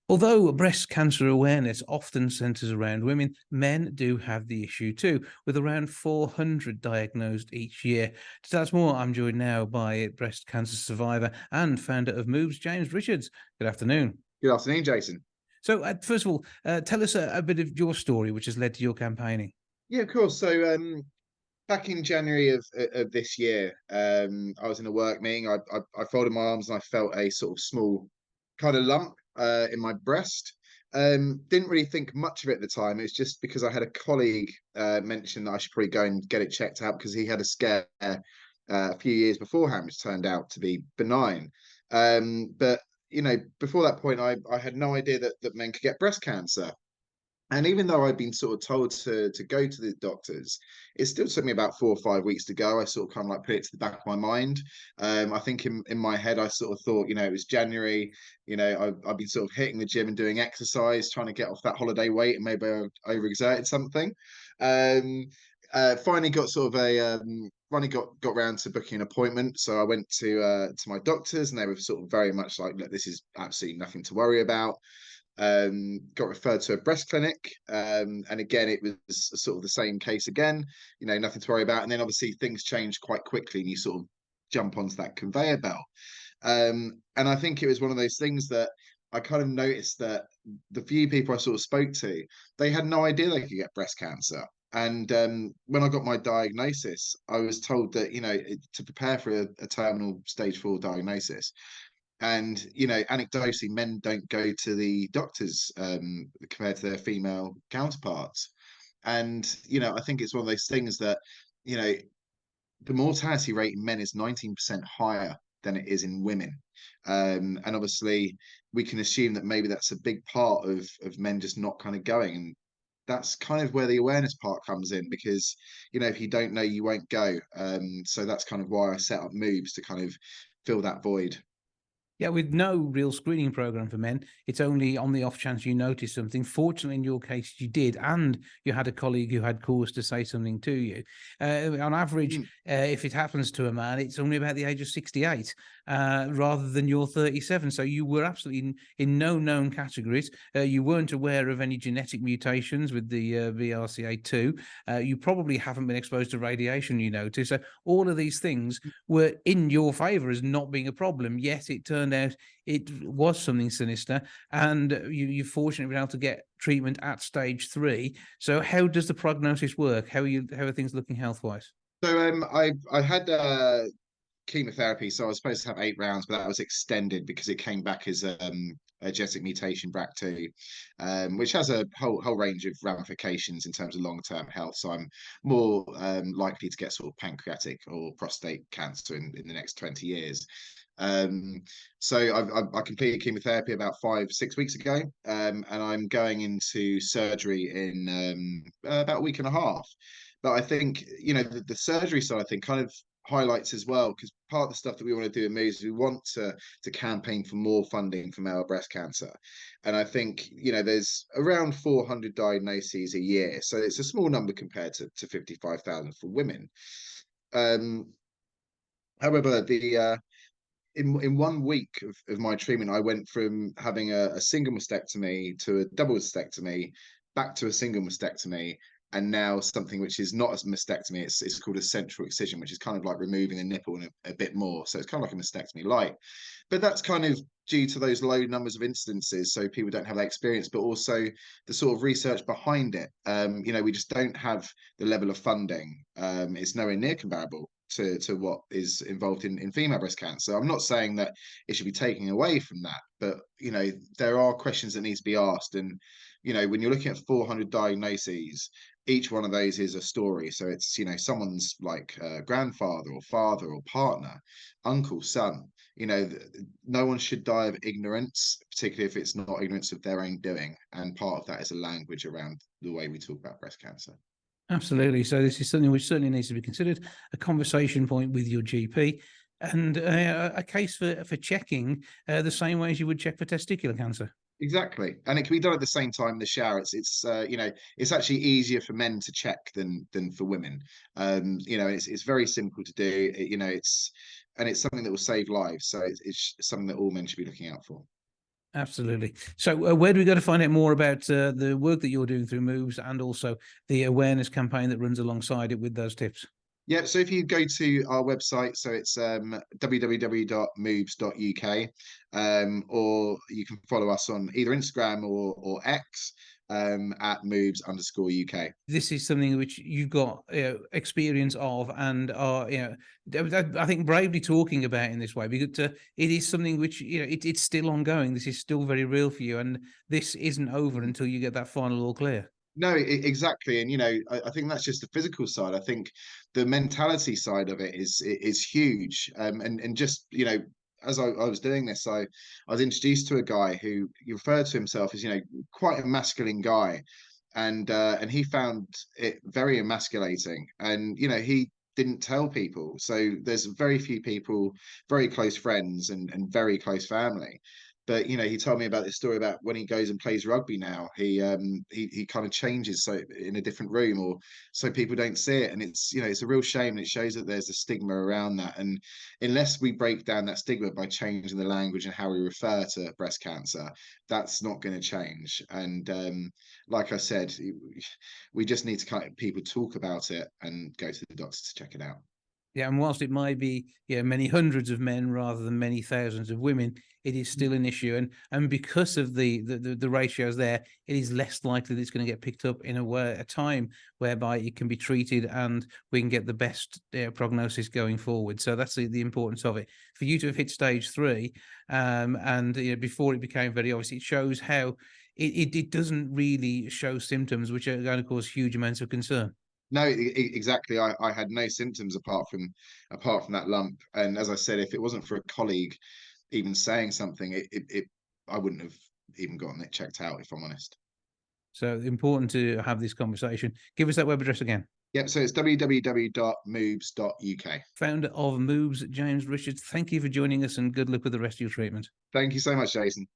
Although breast cancer awareness often centres around women, men do have the issue too, with around 400 diagnosed each year. To tell us more, I'm joined now by breast cancer survivor and founder of MOOBS, James Richards. Good afternoon. Good afternoon, Jason. So, first of all, tell us a bit of your story, which has led to your campaigning. Yeah, of course. So, back in January of this year, I was in a work meeting. I folded my arms and I felt a sort of small kind of lump in my breast. Didn't really think much of it at the time. It was just because I had a colleague mention that I should probably go and get it checked out because he had a scare a few years beforehand, which turned out to be benign. But before that point, I had no idea that men could get breast cancer. And even though I'd been sort of told to go to the doctors, it still took me about 4 or 5 weeks to go. I sort of kind of like put it to the back of my mind. I think in my head, I sort of thought, it was January. I've been sort of hitting the gym and doing exercise, trying to get off that holiday weight, and maybe I overexerted something. Um, finally got sort of finally got round to booking an appointment. So I went to my doctors, and they were sort of very much like, look, this is absolutely nothing to worry about. Got referred to a breast clinic, and again it was sort of the same case again, nothing to worry about. And then obviously things change quite quickly and you sort of jump onto that conveyor belt. And I think it was one of those things that I kind of noticed that the few people I sort of spoke to, they had no idea they could get breast cancer. And when I got my diagnosis, I was told that to prepare for a terminal stage 4 diagnosis. And anecdotally, men don't go to the doctors compared to their female counterparts. And I think it's one of those things that you know the mortality rate in men is 19% higher than it is in women. And obviously, we can assume that maybe that's a big part of men just not kind of going. And that's kind of where the awareness part comes in, because if you don't know, you won't go. So that's kind of why I set up MOOBS, to kind of fill that void. Yeah, with no real screening program for men, it's only on the off chance you notice something. Fortunately, in your case, you did, and you had a colleague who had cause to say something to you. On average, if it happens to a man, it's only about the age of 68, rather than your 37. So you were absolutely in no known categories. You weren't aware of any genetic mutations with the BRCA2. You probably haven't been exposed to radiation, So all of these things were in your favor as not being a problem, yet it turned out it was something sinister, and you've fortunately been able to get treatment at stage 3. So how does the prognosis work? How are things looking health wise? So I had chemotherapy, so I was supposed to have 8 rounds, but that was extended because it came back as a genetic mutation, BRCA2, which has a whole range of ramifications in terms of long-term health. So I'm more likely to get sort of pancreatic or prostate cancer in the next 20 years. So I completed chemotherapy about 5 or 6 weeks ago, and I'm going into surgery in about a week and a half. But I think the surgery side, I think, kind of highlights as well, because part of the stuff that we want to do in MOOBS is we want to campaign for more funding for male breast cancer. And I think there's around 400 diagnoses a year, so it's a small number compared to 55,000 for women. However, the in 1 week of my treatment, I went from having a single mastectomy to a double mastectomy, back to a single mastectomy, and now something which is not a mastectomy. It's called a central excision, which is kind of like removing the nipple and a bit more. So it's kind of like a mastectomy light. But that's kind of due to those low numbers of incidences, so people don't have that experience, but also the sort of research behind it. We just don't have the level of funding. It's nowhere near comparable to what is involved in female breast cancer. I'm not saying that it should be taken away from that, but there are questions that need to be asked. And when you're looking at 400 diagnoses, each one of those is a story. So it's someone's like grandfather or father or partner, uncle, son. No one should die of ignorance, particularly if it's not ignorance of their own doing. And part of that is a language around the way we talk about breast cancer. Absolutely. So this is something which certainly needs to be considered, a conversation point with your GP, and a case for checking the same way as you would check for testicular cancer. Exactly, and it can be done at the same time in the shower. It's actually easier for men to check than for women. It's very simple to do. It's something that will save lives. So it's something that all men should be looking out for. Absolutely. So where do we go to find out more about the work that you're doing through MOOBS, and also the awareness campaign that runs alongside it with those tips? Yeah, so if you go to our website, so it's www.moobs.uk, or you can follow us on either Instagram or X, at moobs_UK. This is something which you've got experience of, and are, I think, bravely talking about in this way, because it is something which, it's still ongoing. This is still very real for you, and this isn't over until you get that final all clear. No, exactly, and I think that's just the physical side. I think the mentality side of it is huge, and just as I was doing this, I was introduced to a guy who referred to himself as quite a masculine guy, and he found it very emasculating, and he didn't tell people. So there's very few people, very close friends, and very close family. But he told me about this story about when he goes and plays rugby now, he kind of changes so in a different room, or so people don't see it. And it's a real shame, and it shows that there's a stigma around that. And unless we break down that stigma by changing the language and how we refer to breast cancer, that's not going to change. And like I said, we just need to kind of people talk about it and go to the doctor to check it out. Yeah, and whilst it might be many hundreds of men rather than many thousands of women, it is still an issue, and because of the ratios there, it is less likely that it's going to get picked up in a time whereby it can be treated and we can get the best prognosis going forward. So that's the importance of it. For you to have hit stage 3, and before it became very obvious, it shows how it doesn't really show symptoms which are going to cause huge amounts of concern. No, exactly. I had no symptoms apart from that lump. And as I said, if it wasn't for a colleague even saying something, I wouldn't have even gotten it checked out, if I'm honest. So important to have this conversation. Give us that web address again. Yep. So it's www.moobs.uk. Founder of MOOBS, James Richards, thank you for joining us, and good luck with the rest of your treatment. Thank you so much, Jason.